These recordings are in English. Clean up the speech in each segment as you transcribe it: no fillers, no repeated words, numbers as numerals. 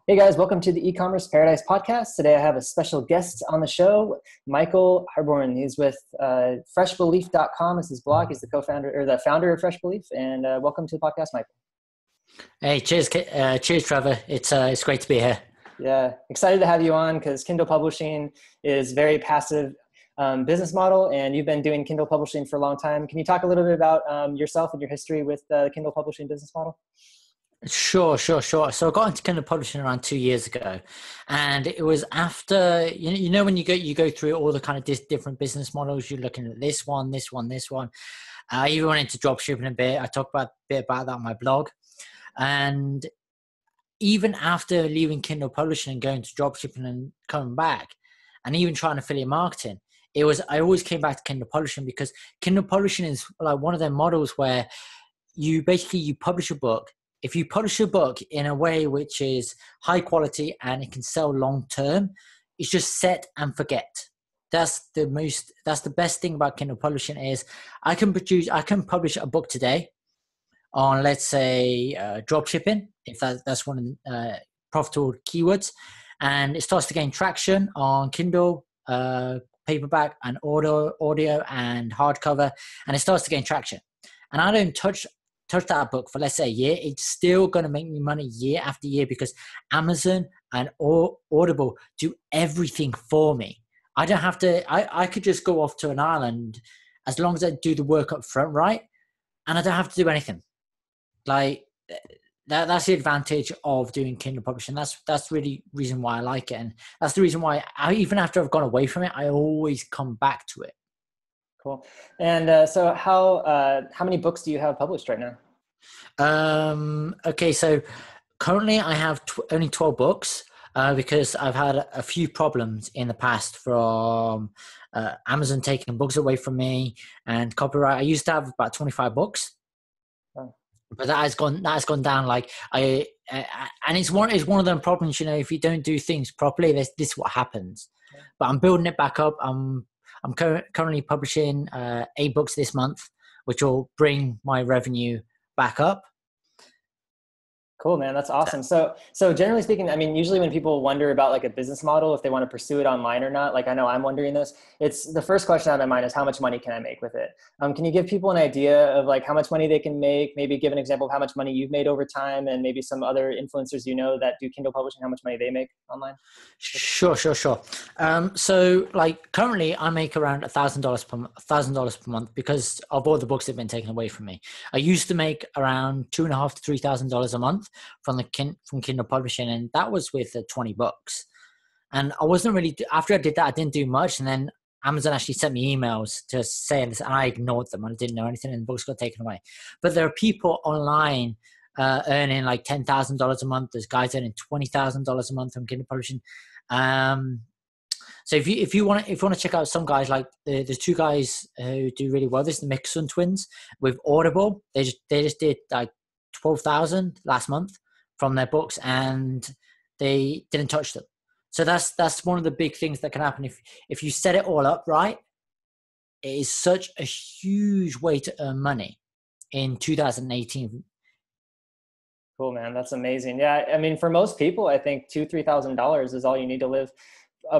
Hey guys, welcome to the eCommerce Paradise podcast. Today I have a special guest on the show, Michael Harborn. He's with freshbelief.com is his blog. He's the co-founder or the founder of Fresh Belief. And welcome to the podcast, Michael. Hey, cheers, Trevor. It's great to be here. Yeah, excited to have you on because Kindle publishing is very passive business model, and you've been doing Kindle publishing for a long time. Can you talk a little bit about yourself and your history with the Kindle publishing business model? Sure. So I got into Kindle publishing around 2 years ago, and it was after you know when you go through all the kind of different business models. You're looking at this one. I even went into dropshipping a bit. I talk a bit about that on my blog, and even after leaving Kindle publishing and going to dropshipping and coming back, and even trying affiliate marketing, I always came back to Kindle publishing because Kindle publishing is like one of their models where you publish a book. If you publish a book in a way which is high quality and it can sell long term, it's just set and forget. That's the best thing about Kindle publishing is I can publish a book today on, let's say, drop shipping, if that's one of the profitable keywords, and it starts to gain traction on Kindle, paperback and audio and hardcover, and it starts to gain traction. And I don't touch that book for, let's say, a year. It's still going to make me money year after year because Amazon and Audible do everything for me. I don't have to, I could just go off to an island as long as I do the work up front, right? And I don't have to do anything. Like that's the advantage of doing Kindle publishing. That's really reason why I like it. And that's the reason why even after I've gone away from it, I always come back to it. Cool. And so how many books do you have published right now? Okay, so currently I have only 12 books because I've had a few problems in the past from Amazon taking books away from me and copyright. I used to have about 25 books. Oh. But that has gone down. Like and it's one of them problems. You know, if you don't do things properly, this is what happens. Yeah. But I'm building it back up. I'm currently publishing 8 books this month, which will bring my revenue back up. Cool, man. That's awesome. So generally speaking, I mean, usually when people wonder about like a business model, if they want to pursue it online or not, like I know I'm wondering this, it's the first question on my mind is how much money can I make with it? Can you give people an idea of like how much money they can make? Maybe give an example of how much money you've made over time and maybe some other influencers, that do Kindle publishing, how much money they make online? Sure. So like currently I make around $1,000 per month because of all the books that have been taken away from me. I used to make around $2,500 to $3,000 a month from Kindle publishing, and that was with 20 books. And I wasn't really, after I did that, I didn't do much. And then Amazon actually sent me emails to say this, and I ignored them. I didn't know anything, and the books got taken away. But there are people online earning like $10,000 a month. There's guys earning $20,000 a month from Kindle publishing. So if you want to check out some guys, like there's 2 guys who do really well. There's the Mixon twins with Audible. They just did like 12,000 last month from their books, and they didn't touch them. So that's one of the big things that can happen if you set it all up right. It is such a huge way to earn money in 2018. Cool, man. That's amazing. Yeah, I mean, for most people, I think $2,000-$3,000 is all you need to live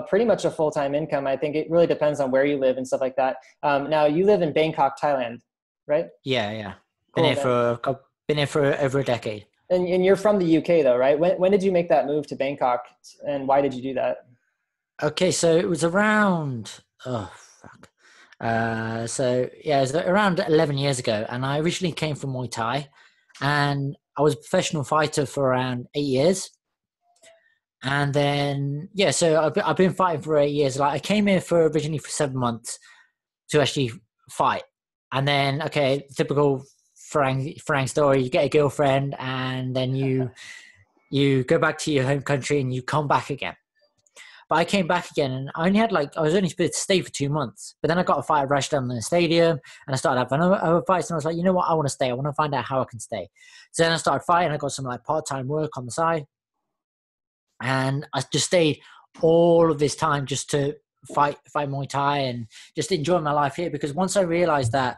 pretty much a full-time income. I think it really depends on where you live and stuff like that. Now, you live in Bangkok, Thailand, right? Yeah. Been here for over a decade. And you're from the UK though, right? When did you make that move to Bangkok, and why did you do that? Okay, so it was around, it was around 11 years ago, and I originally came from Muay Thai, and I was a professional fighter for around 8 years. And then, so I've been fighting for 8 years. Like I came here originally for 7 months to actually fight. And then, okay, typical Farang story, you get a girlfriend and then you go back to your home country and you come back again. But I came back again and I was only supposed to stay for 2 months. But then I got a fight at Rushdown in the stadium and I started having other fights, and I was like, you know what, I want to stay. I want to find out how I can stay. So then I started fighting. I got some like part-time work on the side. And I just stayed all of this time just to fight Muay Thai and just enjoy my life here. Because once I realized that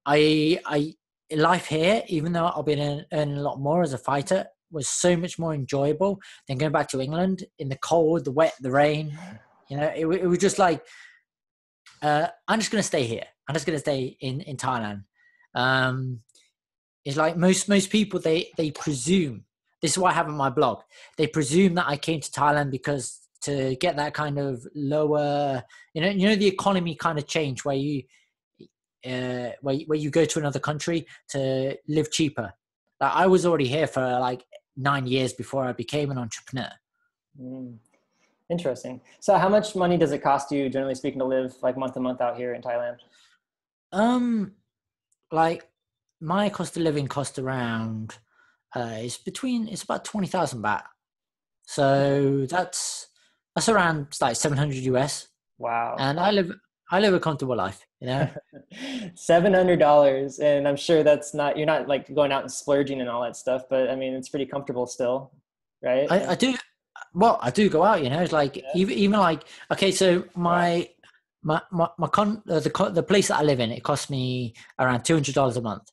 life here, even though I'll be earning a lot more as a fighter, was so much more enjoyable than going back to England in the cold, the wet, the rain. You know, it was just like, I'm just going to stay here. I'm just going to stay in Thailand. It's like most people, they presume, this is what I have on my blog. They presume that I came to Thailand because to get that kind of lower, the economy kind of change where you go to another country to live cheaper. Like, I was already here for like 9 years before I became an entrepreneur. Interesting. So how much money does it cost you, generally speaking, to live like month to month out here in Thailand? Like my cost of living cost around, it's about 20,000 baht. So that's around like 700 US. Wow. And I live a comfortable life, you know. $700, and I'm sure you're not like going out and splurging and all that stuff, but I mean, it's pretty comfortable still, right? I do. Well, I do go out, you know. It's like even like, okay, so the place that I live in, it costs me around $200 a month,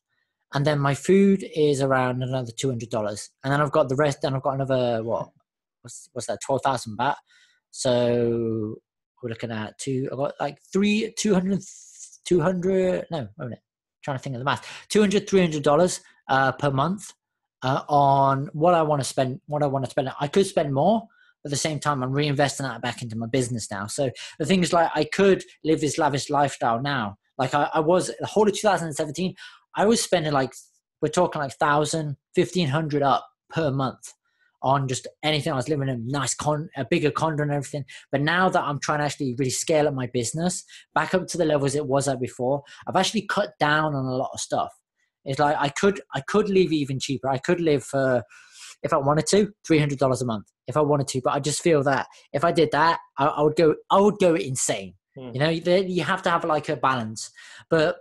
and then my food is around another $200, and then I've got the rest. Then I've got another what's that, 12,000 baht. So we're looking at I got like 200. No, wait a minute. Trying to think of the math. $300 per month. On what I want to spend. I could spend more, but at the same time, I'm reinvesting that back into my business now. So the thing is, like, I could live this lavish lifestyle now. Like I was the whole of 2017, I was spending like, we're talking like 1,000, 1,500 up per month on just anything. I was living in a bigger condo and everything. But now that I'm trying to actually really scale up my business back up to the levels it was at before, I've actually cut down on a lot of stuff. It's like I could live even cheaper. I could live for, if I wanted to, $300 a month if I wanted to. But I just feel that if I did that, I would go insane. You know, you have to have like a balance. But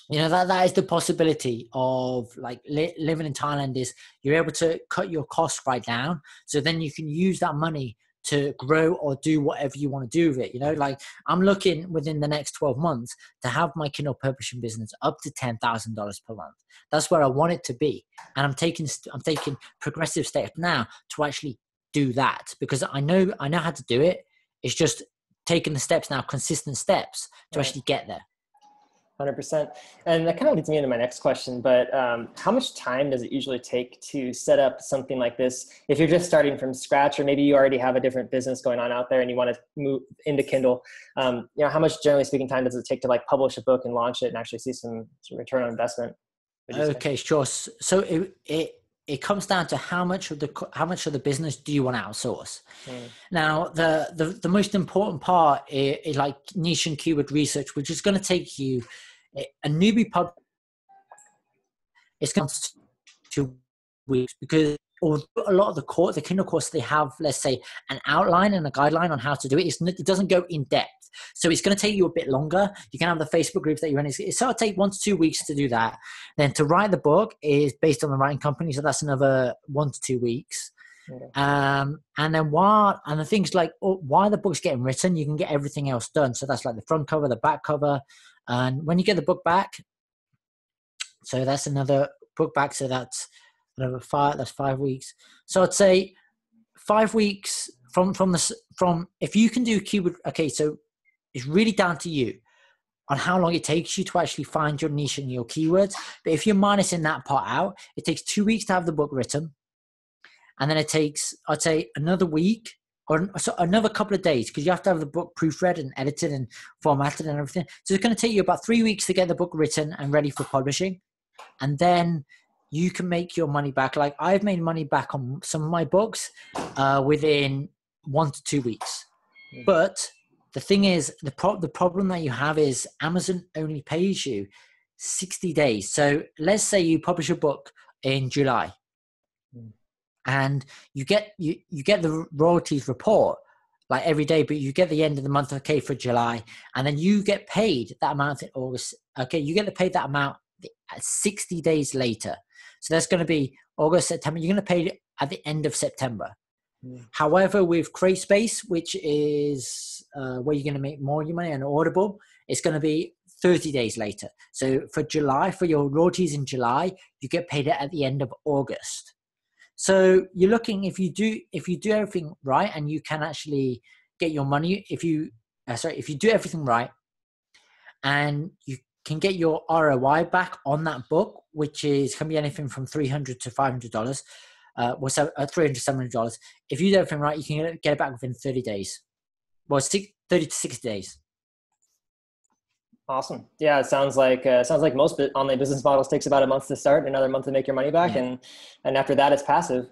you know, that is the possibility of like living in Thailand, is you're able to cut your costs right down. So then you can use that money to grow or do whatever you want to do with it. You know, like I'm looking within the next 12 months to have my Kindle publishing business up to $10,000 per month. That's where I want it to be. And I'm taking progressive steps now to actually do that, because I know how to do it. It's just taking the steps now, consistent steps to actually get there. 100%. And that kind of leads me into my next question, but how much time does it usually take to set up something like this? If you're just starting from scratch, or maybe you already have a different business going on out there and you want to move into Kindle, how much, generally speaking, time does it take to like publish a book and launch it and actually see some return on investment? Okay, sure. So it comes down to how much of the business do you want to outsource? Now, the most important part is like niche and keyword research, which is going to take you a newbie pub. It's going to 2 weeks, because a lot of the Kindle course, they have, let's say, an outline and a guideline on how to do it. It doesn't go in depth. So it's going to take you a bit longer. You can have the Facebook groups that you're in. It'll take 1 to 2 weeks to do that. Then to write the book is based on the writing company. So that's another 1 to 2 weeks. Okay. And the things like, while the book's getting written, you can get everything else done. So that's like the front cover, the back cover. And when you get the book back, so that's another book back. So that's another 5 weeks. So I'd say 5 weeks from if you can do keyword. Okay. So it's really down to you on how long it takes you to actually find your niche and your keywords. But if you're minusing that part out, it takes 2 weeks to have the book written. And then it takes, I'd say, another week or so, another couple of days, because you have to have the book proofread and edited and formatted and everything. So it's going to take you about 3 weeks to get the book written and ready for publishing. And then you can make your money back. Like I've made money back on some of my books within 1 to 2 weeks. But the thing is, the problem that you have is Amazon only pays you 60 days. So let's say you publish a book in July. And you get the royalties report like every day, but you get the end of the month, okay, for July, and then you get paid that amount in August. Okay, you get paid that amount 60 days later. So that's going to be August, September. You're going to pay it at the end of September. However, with CreateSpace, which is where you're going to make more of your money, and Audible, it's going to be 30 days later. So for July, for your royalties in July, you get paid it at the end of August. So you're looking, if you do everything right and you can actually get your money, if you do everything right and you can get your ROI back on that book, which can be anything from $300 to $500, $300 to $700. If you do everything right, you can get it back within 30 days. Well, 30 to 60 days. Awesome. Yeah, it sounds like most online business models takes about a month to start, another month to make your money back, and after that, it's passive.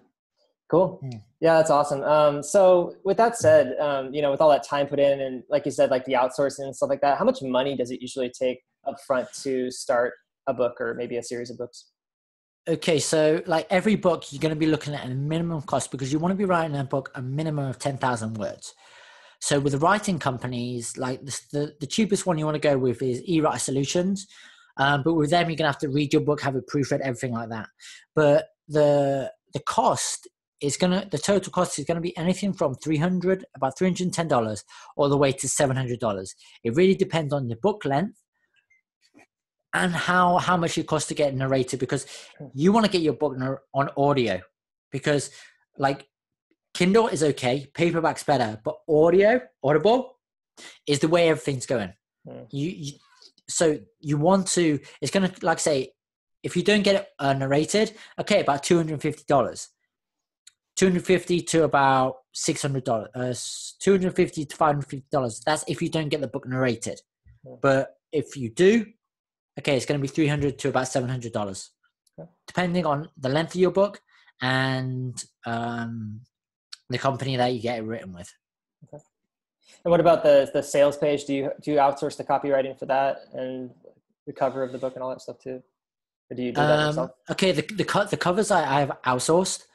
Cool. Yeah, that's awesome. So with that said, with all that time put in, and like you said, like the outsourcing and stuff like that, how much money does it usually take up front to start a book or maybe a series of books? Okay, so like every book, you're going to be looking at a minimum cost because you want to be writing a book a minimum of 10,000 words. So with the writing companies, like the cheapest one you want to go with is eWriter Solutions. But with them, you're going to have to read your book, have it proofread, everything like that. But the cost the total cost is going to be anything from about $310 all the way to $700. It really depends on your book length and how much it costs to get narrated, because you want to get your book on audio, because like Kindle is okay, paperback's better, but Audible is the way everything's going. So you want to, it's going to, like say, if you don't get it narrated, okay, about $250, $250 to about $600, $250 to $550. That's if you don't get the book narrated. But if you do, okay, it's going to be $300 to about $700, depending on the length of your book and the company that you get it written with. Okay. And what about the sales page? Do you outsource the copywriting for that and the cover of the book and all that stuff too? Or do you do that yourself? Okay, the covers I have outsourced,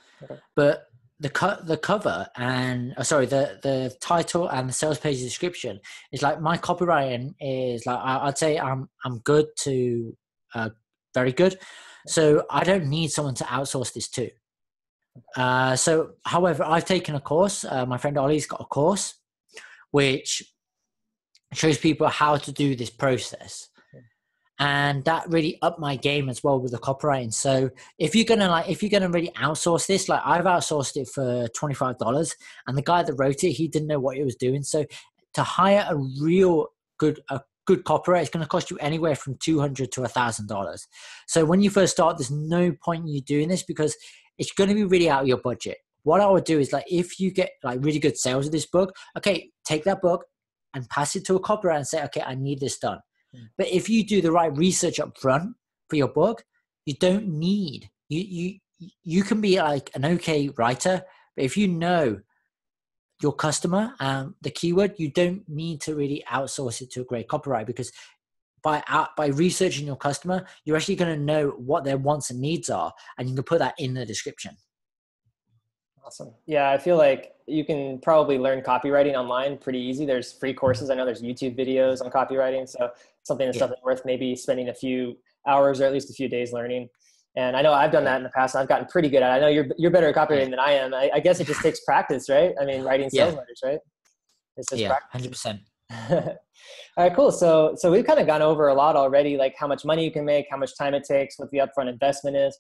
but the cover and the title and the sales page description is like my copywriting is like I'd say I'm good to very good, so I don't need someone to outsource this to. So, however, I've taken a course. My friend Ollie's got a course which shows people how to do this process, and that really upped my game as well with the copywriting. So, if you're gonna really outsource this, like I've outsourced it for $25, and the guy that wrote it, he didn't know what he was doing. So, to hire a real good copywriter, it's going to cost you anywhere from $200 to $1,000. So, when you first start, there's no point in you doing this because it's going to be really out of your budget. What I would do is, like, if you get like really good sales of this book, okay, take that book and pass it to a copywriter and say, okay, I need this done. But if you do the right research up front for your book, you don't need, you can be like an okay writer, but if you know your customer and the keyword, you don't need to really outsource it to a great copywriter, because by researching your customer, you're actually going to know what their wants and needs are, and you can put that in the description. Awesome. Yeah, I feel like you can probably learn copywriting online pretty easy. There's free courses. I know there's YouTube videos on copywriting. So something that's definitely worth maybe spending a few hours or at least a few days learning. And I know I've done that in the past. And I've gotten pretty good at it. I know you're better at copywriting than I am. I guess it just takes practice, right? I mean, writing sales letters, right? It's just practice. 100%. All right, cool. So we've kind of gone over a lot already, like how much money you can make, how much time it takes, what the upfront investment is.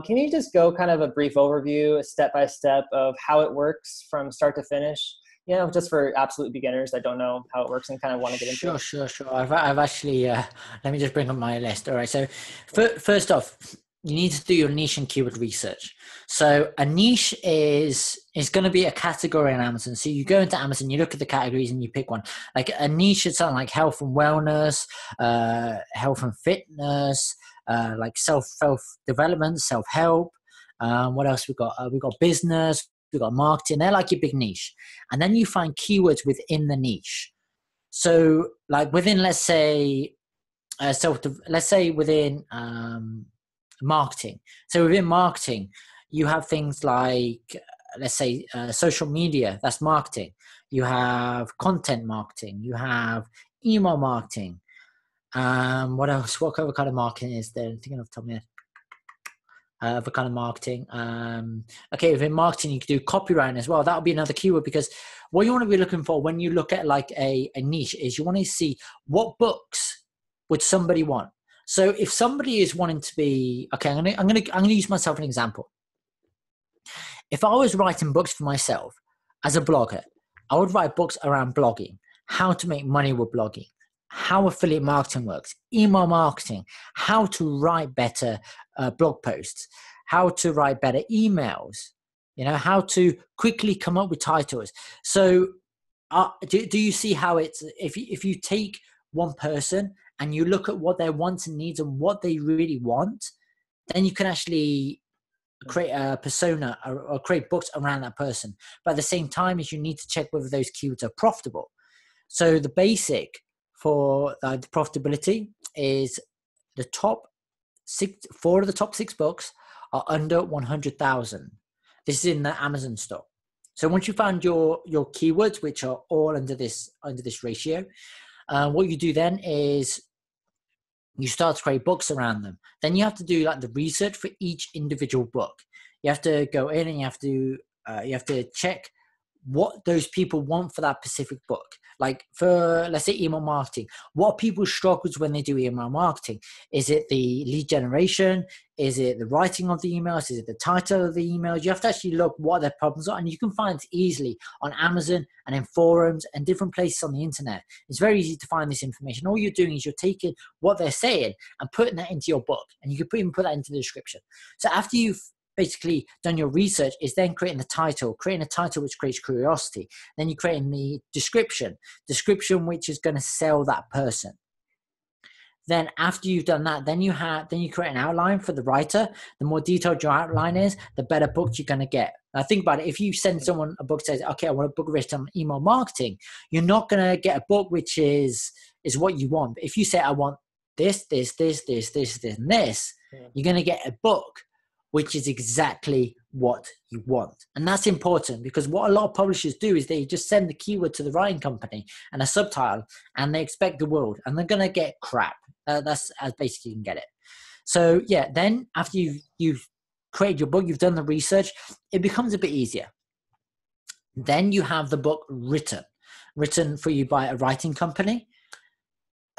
Can you just go kind of a brief overview, a step-by-step of how it works from start to finish? You know, just for absolute beginners that don't know how it works and kind of want to get into it. Sure. I've actually, let me just bring up my list. All right. So first off, you need to do your niche and keyword research. So a niche is going to be a category on Amazon. So you go into Amazon, you look at the categories and you pick one. Like a niche is something like health and wellness, health and fitness, like self-development, self-help. What else we got? We got business, we got marketing. They're like your big niche. And then you find keywords within the niche. So like within, let's say within marketing. So within marketing, you have things like, let's say, social media, that's marketing. You have content marketing. You have email marketing. What else? What other kind of marketing is there? I'm thinking off the top of my head. Other kind of marketing. Okay, within marketing, you can do copywriting as well. That'll be another keyword, because what you want to be looking for when you look at like a niche is you want to see what books would somebody want. So if somebody is wanting to be, okay, I'm gonna use myself as an example. if I was writing books for myself as a blogger, I would write books around blogging, how to make money with blogging, how affiliate marketing works, email marketing, how to write better blog posts, how to write better emails, how to quickly come up with titles. So do you see how it's, if you take one person and you look at what their wants and needs and what they really want, then you can actually create a persona or create books around that person. But at the same time, is you need to check whether those keywords are profitable. So the basic for the profitability is the top four of the top 6 books are under 100,000. This is in the Amazon store. So once you found your keywords, which are all under this ratio, what you do then is you start to create books around them. Then you have to do like the research for each individual book. You have to go in and you have to check what those people want for that specific book. Like for, let's say, email marketing, what people struggles when they do email marketing? Is it the lead generation? Is it the writing of the emails? Is it the title of the emails? You have to actually look what their problems are, and you can find it easily on Amazon and in forums and different places on the internet. It's very easy to find this information. All you're doing is you're taking what they're saying and putting that into your book, and you can even put that into the description. So after you've basically done your research, is then creating a title which creates curiosity. Then you're creating the description which is going to sell that person. Then after you've done that, then you create an outline for the writer. The more detailed your outline is, the better book you're going to get. Now think about it. If you send someone a book that says, okay, I want a book written on email marketing, you're not going to get a book which is what you want. But if you say, I want this, and this, you're going to get a book which is exactly what you want. And that's important, because what a lot of publishers do is they just send the keyword to the writing company and a subtitle, and they expect the world, and they're going to get crap. That's as basic you can get it. So yeah, then after you've created your book, you've done the research, it becomes a bit easier. Then you have the book written for you by a writing company.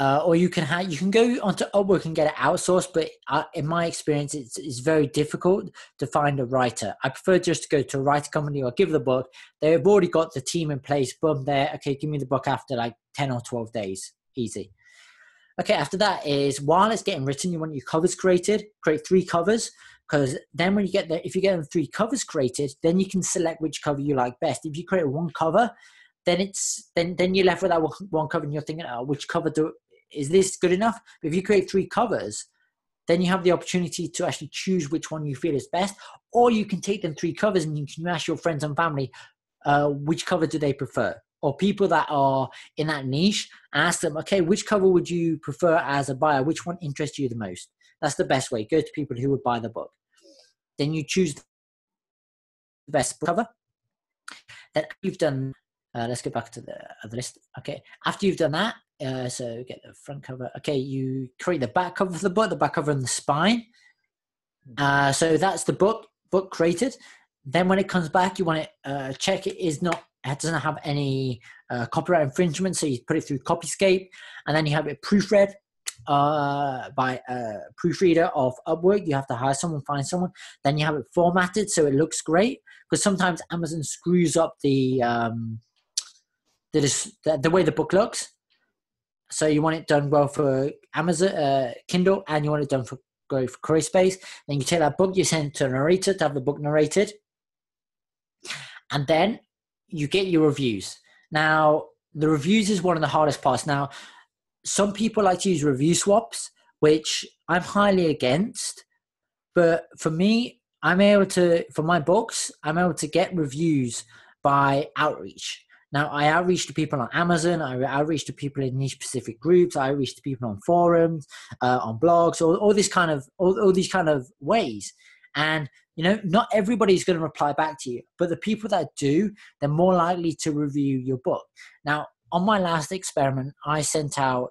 Or you can go onto Upwork and get it outsourced, but in my experience, it's very difficult to find a writer. I prefer just to go to a writing company or give the book. They've already got the team in place. Boom, there. Okay, give me the book after like 10 or 12 days. Easy. Okay, after that is, while it's getting written, you want your covers created. Create 3 covers, because then when you get there, if you get them 3 covers created, then you can select which cover you like best. If you create 1 cover, then you're left with that one cover, and you're thinking, oh, which cover is this good enough? But if you create 3 covers, then you have the opportunity to actually choose which one you feel is best. Or you can take them 3 covers and you can ask your friends and family which cover do they prefer, or people that are in that niche, and ask them, okay, which cover would you prefer as a buyer? Which one interests you the most? That's the best way. Go to people who would buy the book. Then you choose the best cover. Then you've done, let's go back to the list. Okay, after you've done that, so get the front cover. Okay, you create the back cover for the book, the back cover and the spine. So that's the book created. Then when it comes back, you want to check it doesn't have any copyright infringement. So you put it through Copyscape, and then you have it proofread by a proofreader of Upwork. You have to hire someone, find someone. Then you have it formatted so it looks great, because sometimes Amazon screws up the way the book looks. So you want it done well for Amazon, Kindle, and you want it done for CreateSpace. Then you take that book, you send it to a narrator to have the book narrated, and then you get your reviews. Now, the reviews is one of the hardest parts. Now, some people like to use review swaps, which I'm highly against. But for me, for my books, I'm able to get reviews by outreach. Now, I outreach to people on Amazon. I outreach to people in niche specific groups. I outreach to people on forums, on blogs, all these kind of ways. And not everybody's going to reply back to you, but the people that do, they're more likely to review your book. Now, on my last experiment, I sent out,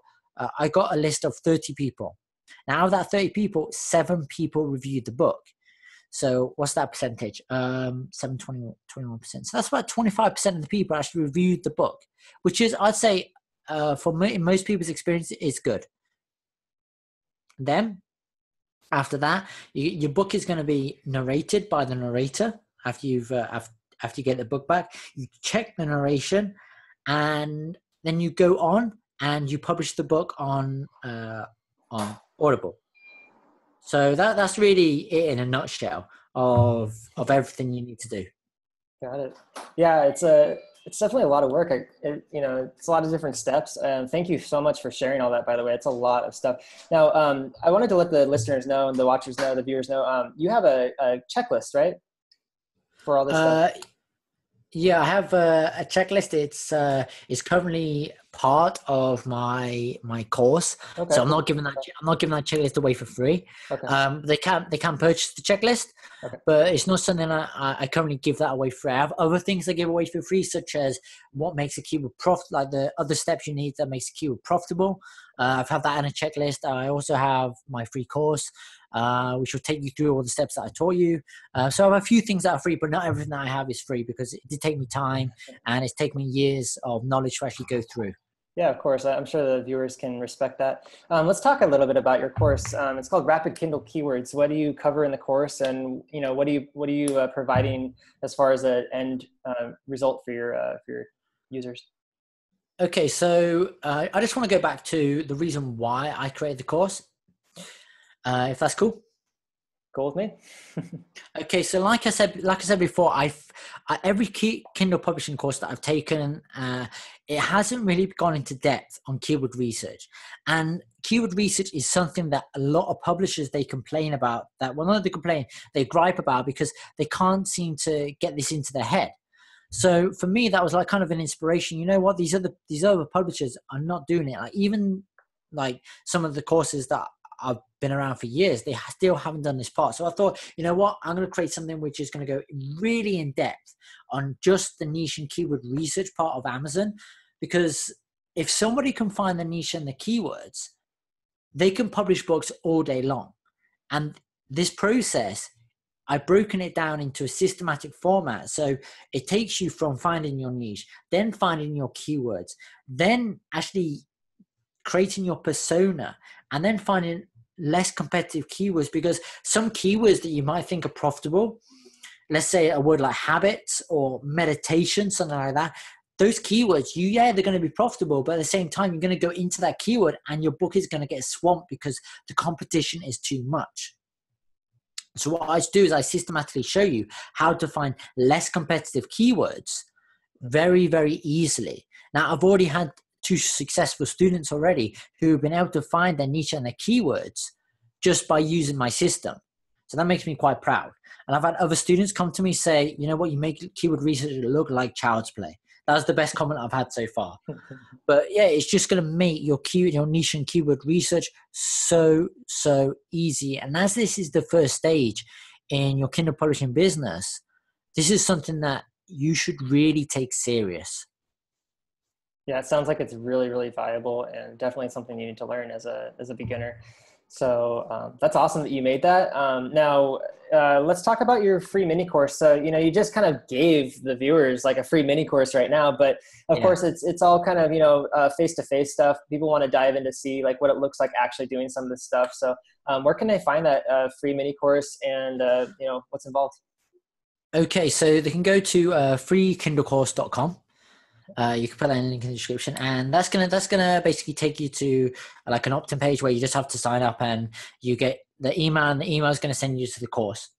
I got a list of 30 people. Now, out of that 30 people, 7 people reviewed the book. So what's that percentage? 21%. So that's about 25% of the people actually reviewed the book, which is, I'd say, for in most people's experience, is good. Then, after that, your book is going to be narrated by the narrator. after after you get the book back, you check the narration, and then you go on and you publish the book on Audible. So that's really it in a nutshell of everything you need to do. Got it. Yeah, it's definitely a lot of work. It's a lot of different steps. Thank you so much for sharing all that, by the way. It's a lot of stuff. Now, I wanted to let the listeners know, and the watchers know, the viewers know, you have a checklist, right? For all this stuff. Yeah, I have a checklist. It's currently part of my course, Okay. so I'm not giving that checklist away for free. Okay. They can purchase the checklist, okay. But it's not something I currently give that away for free. I have other things I give away for free, such as what makes a keyword like the other steps you need that makes a keyword profitable. I've had that in a checklist. I also have my free course, which will take you through all the steps that I taught you. So I have a few things that are free, but not everything that I have is free, because it did take me time and it's taken me years of knowledge to actually go through. Yeah, of course. I'm sure the viewers can respect that. Let's talk a little bit about your course. It's called Rapid Kindle Keywords. What do you cover in the course, and what are you providing as far as an end result for your users? Okay, so I just want to go back to the reason why I created the course, if that's cool. Cool with me. Okay, so like I said before, every Kindle publishing course that I've taken, it hasn't really gone into depth on keyword research. And keyword research is something that a lot of publishers, they complain about. They gripe about, because they can't seem to get this into their head. So for me, that was like kind of an inspiration. You know what? These other publishers are not doing it. Like, even like some of the courses that I've been around for years, they still haven't done this part. So I thought, you know what? I'm going to create something which is going to go really in depth on just the niche and keyword research part of Amazon. Because if somebody can find the niche and the keywords, they can publish books all day long. And this process, I've broken it down into a systematic format. So it takes you from finding your niche, then finding your keywords, then actually creating your persona, and then finding less competitive keywords. Because some keywords that you might think are profitable, let's say a word like habits or meditation, something like that, those keywords, they're going to be profitable, but at the same time, you're going to go into that keyword and your book is going to get swamped because the competition is too much. So what I do is I systematically show you how to find less competitive keywords very, very easily. Now, I've already had 2 successful students already who've been able to find their niche and their keywords just by using my system. So that makes me quite proud. And I've had other students come to me say, you know what, you make keyword research look like child's play. That was the best comment I've had so far. But yeah, it's just going to make your niche and keyword research so easy. And as this is the first stage in your Kindle publishing business, this is something that you should really take serious. Yeah, it sounds like it's really, really valuable, and definitely something you need to learn as a beginner. So that's awesome that you made that. Now, let's talk about your free mini course. So, you just kind of gave the viewers like a free mini course right now, but of course it's all kind of, face-to-face stuff. People want to dive in to see like what it looks like actually doing some of this stuff. So where can they find that free mini course, and, what's involved? Okay, so they can go to freekindlecourse.com. You can put that in the link in the description, and that's gonna basically take you to like an opt-in page where you just have to sign up and you get the email, and the email is going to send you to the course.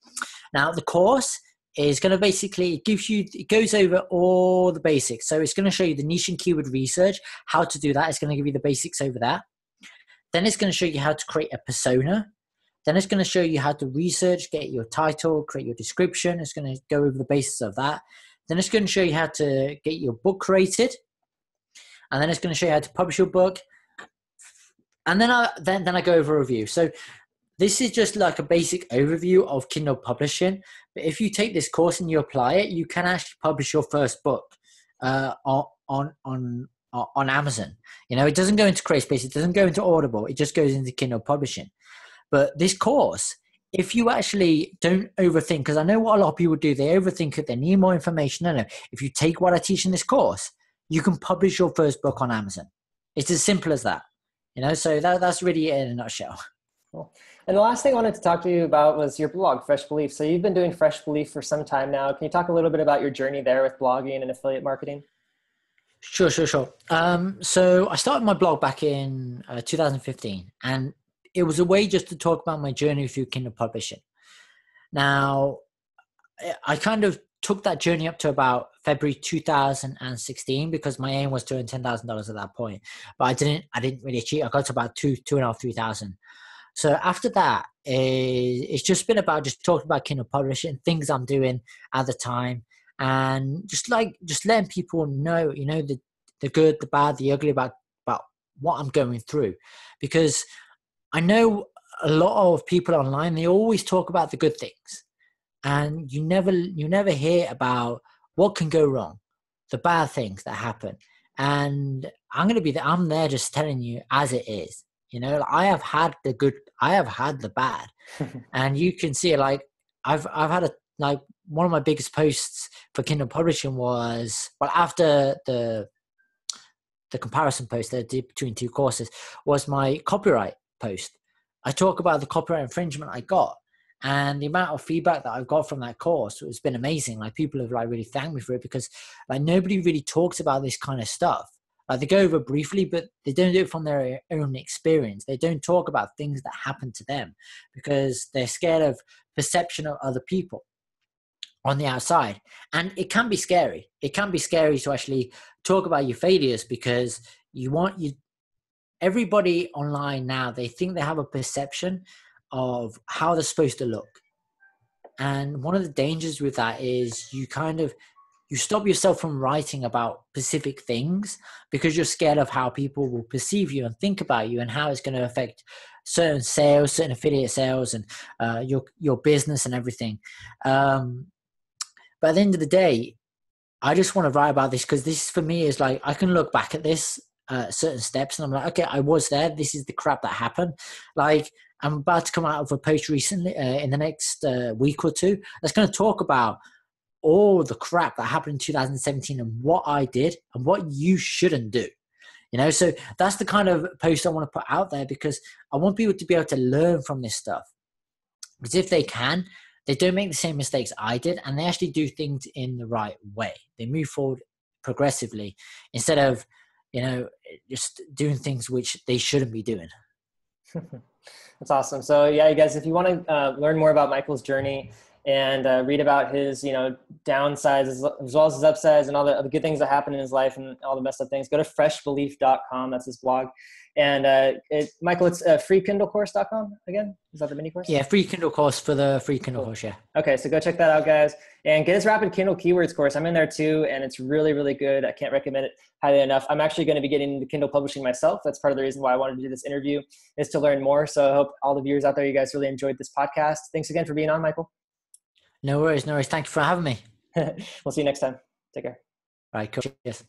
Now, the course is going to basically it goes over all the basics. So it's going to show you the niche and keyword research, how to do that. It's going to give you the basics over that. Then it's going to show you how to create a persona. Then it's going to show you how to research, get your title, create your description. It's going to go over the basics of that. Then it's going to show you how to get your book created. And then it's going to show you how to publish your book. And then I go over a review. So this is just like a basic overview of Kindle publishing. But if you take this course and you apply it, you can actually publish your first book on Amazon. It doesn't go into CreateSpace. It doesn't go into Audible. It just goes into Kindle publishing. But this course, if you actually don't overthink, because I know what a lot of people do, they overthink it, they need more information. No. If you take what I teach in this course, you can publish your first book on Amazon. It's as simple as that. So that's really it in a nutshell. Cool. And the last thing I wanted to talk to you about was your blog, Fresh Belief. So you've been doing Fresh Belief for some time now. Can you talk a little bit about your journey there with blogging and affiliate marketing? Sure. So I started my blog back in 2015, and it was a way just to talk about my journey through Kindle publishing. Now, I kind of took that journey up to about February 2016 because my aim was to earn $10,000 at that point, but I didn't really achieve. I got to about two and a half, 3,000. So after that, it's just been about just talking about Kindle publishing, things I'm doing at the time, and just letting people know, the good, the bad, the ugly about what I'm going through, because I know a lot of people online, they always talk about the good things, and you never hear about what can go wrong, the bad things that happen. And I'm there just telling you as it is. I have had the good, I have had the bad, and you can see like I've had one of my biggest posts for Kindle publishing was, well, after the comparison post that I did between two courses, was my copyright post. I talk about the copyright infringement I got, and the amount of feedback that I've got from that course has been amazing. Like, people have really thanked me for it, because like nobody really talks about this kind of stuff. Like, they go over briefly, but they don't do it from their own experience. They don't talk about things that happen to them because they're scared of perception of other people on the outside. And it can be scary. It can be scary to actually talk about your failures, because everybody online now, they think they have a perception of how they're supposed to look. And one of the dangers with that is you stop yourself from writing about specific things because you're scared of how people will perceive you and think about you, and how it's going to affect certain sales, certain affiliate sales, and your business and everything. But at the end of the day, I just want to write about this because this for me is like, I can look back at this certain steps and I'm like, okay, I was there. This is the crap that happened. Like, I'm about to come out of a post recently in the next week or two that's going to talk about all the crap that happened in 2017 and what I did and what you shouldn't do. So that's the kind of post I want to put out there, because I want people to be able to learn from this stuff. Because if they can, they don't make the same mistakes I did, and they actually do things in the right way. They move forward progressively instead of, just doing things which they shouldn't be doing. That's awesome. So yeah, you guys, if you want to learn more about Michael's journey and read about his, downsides as well as his upsides and all the good things that happen in his life and all the messed up things, go to freshbelief.com. That's his blog. And Michael, it's freekindlecourse.com again. Is that the mini course? Yeah, free Kindle course for the free Kindle course. Yeah. Okay, so go check that out, guys, and get his Rapid Kindle Keywords course. I'm in there too, and it's really, really good. I can't recommend it highly enough. I'm actually going to be getting into Kindle publishing myself. That's part of the reason why I wanted to do this interview, is to learn more. So I hope all the viewers out there, you guys really enjoyed this podcast. Thanks again for being on, Michael. No worries. Thank you for having me. We'll see you next time. Take care. All right, cool. Yes.